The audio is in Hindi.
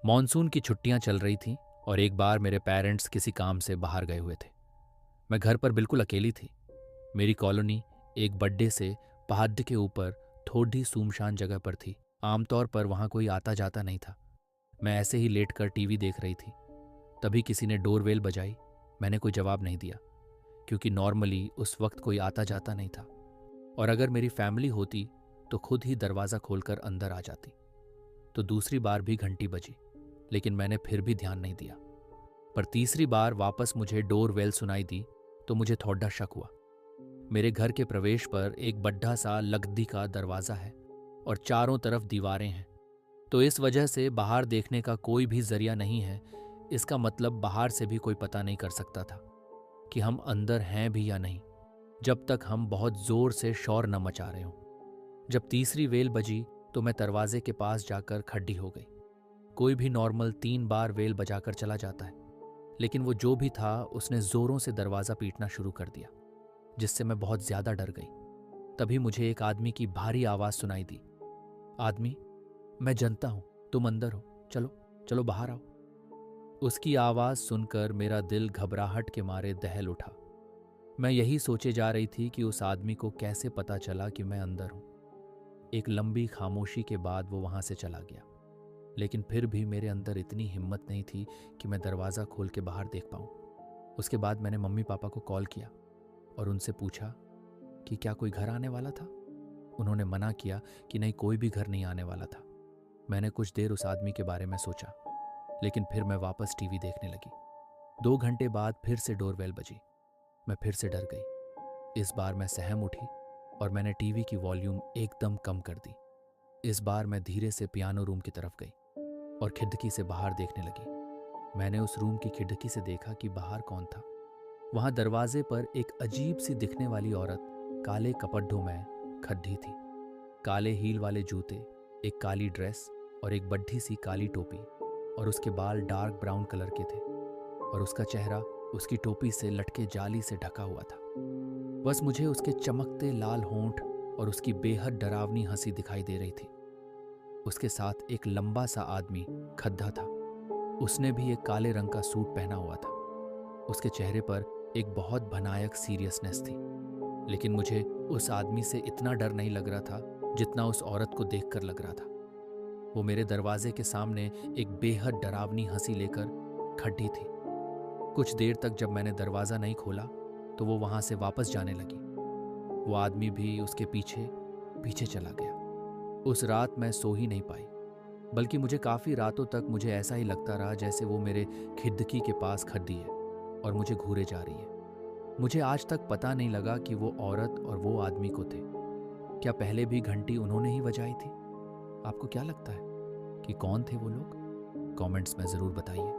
मॉनसून की छुट्टियां चल रही थीं और एक बार मेरे पेरेंट्स किसी काम से बाहर गए हुए थे। मैं घर पर बिल्कुल अकेली थी। मेरी कॉलोनी एक बड्डे से पहाड़ के ऊपर थोड़ी सुनसान जगह पर थी। आमतौर पर वहां कोई आता जाता नहीं था। मैं ऐसे ही लेटकर टीवी देख रही थी। तभी किसी ने डोरबेल बजाई। मैंने कोई जवाब नहीं दिया, क्योंकि नॉर्मली उस वक्त कोई आता जाता नहीं था, और अगर मेरी फैमिली होती तो खुद ही दरवाज़ा खोलकर अंदर आ जाती। तो दूसरी बार भी घंटी बजी, लेकिन मैंने फिर भी ध्यान नहीं दिया। पर तीसरी बार वापस मुझे डोरबेल सुनाई दी तो मुझे थोड़ा शक हुआ। मेरे घर के प्रवेश पर एक बड्ढा सा लकड़ी का दरवाज़ा है और चारों तरफ दीवारें हैं, तो इस वजह से बाहर देखने का कोई भी जरिया नहीं है। इसका मतलब बाहर से भी कोई पता नहीं कर सकता था कि हम अंदर हैं भी या नहीं, जब तक हम बहुत जोर से शोर न मचा रहे हों। जब तीसरी वेल बजी तो मैं दरवाजे के पास जाकर खड़ी हो गई। कोई भी नॉर्मल 3 बार वेल बजाकर चला जाता है, लेकिन वो जो भी था उसने जोरों से दरवाज़ा पीटना शुरू कर दिया, जिससे मैं बहुत ज्यादा डर गई। तभी मुझे एक आदमी की भारी आवाज़ सुनाई दी। आदमी, मैं जनता हूं, तुम अंदर हो, चलो चलो बाहर आओ। उसकी आवाज़ सुनकर मेरा दिल घबराहट के मारे दहल उठा। मैं यही सोचे जा रही थी कि उस आदमी को कैसे पता चला कि मैं अंदर हूं। एक लंबी खामोशी के बाद वो वहां से चला गया, लेकिन फिर भी मेरे अंदर इतनी हिम्मत नहीं थी कि मैं दरवाज़ा खोल के बाहर देख पाऊं। उसके बाद मैंने मम्मी पापा को कॉल किया और उनसे पूछा कि क्या कोई घर आने वाला था। उन्होंने मना किया कि नहीं, कोई भी घर नहीं आने वाला था। मैंने कुछ देर उस आदमी के बारे में सोचा, लेकिन फिर मैं वापस टीवी देखने लगी। 2 घंटे बाद फिर से डोरबेल बजी। मैं फिर से डर गई। इस बार मैं सहम उठी और मैंने टीवी की वॉल्यूम एकदम कम कर दी। इस बार मैं धीरे से पियानो रूम की तरफ गई और खिड़की से बाहर देखने लगी। मैंने उस रूम की खिड़की से देखा कि बाहर कौन था। वहां दरवाजे पर एक अजीब सी दिखने वाली औरत काले कपड़ों में खड़ी थी। काले हील वाले जूते, एक काली ड्रेस और एक बड्ढी सी काली टोपी, और उसके बाल डार्क ब्राउन कलर के थे, और उसका चेहरा उसकी टोपी से लटके जाली से ढका हुआ था। बस मुझे उसके चमकते लाल होंठ और उसकी बेहद डरावनी हंसी दिखाई दे रही थी। उसके साथ एक लंबा सा आदमी खद्दा था। उसने भी एक काले रंग का सूट पहना हुआ था। उसके चेहरे पर एक बहुत भयानक सीरियसनेस थी, लेकिन मुझे उस आदमी से इतना डर नहीं लग रहा था जितना उस औरत को देखकर लग रहा था। वो मेरे दरवाजे के सामने एक बेहद डरावनी हंसी लेकर खड़ी थी। कुछ देर तक जब मैंने दरवाज़ा नहीं खोला तो वो वहां से वापस जाने लगी। वो आदमी भी उसके पीछे पीछे चला गया। उस रात मैं सो ही नहीं पाई, बल्कि मुझे काफ़ी रातों तक मुझे ऐसा ही लगता रहा जैसे वो मेरे खिड़की के पास खड़ी है और मुझे घूरे जा रही है। मुझे आज तक पता नहीं लगा कि वो औरत और वो आदमी को थे। क्या पहले भी घंटी उन्होंने ही बजाई थी? आपको क्या लगता है कि कौन थे वो लोग? कमेंट्स में ज़रूर बताइए।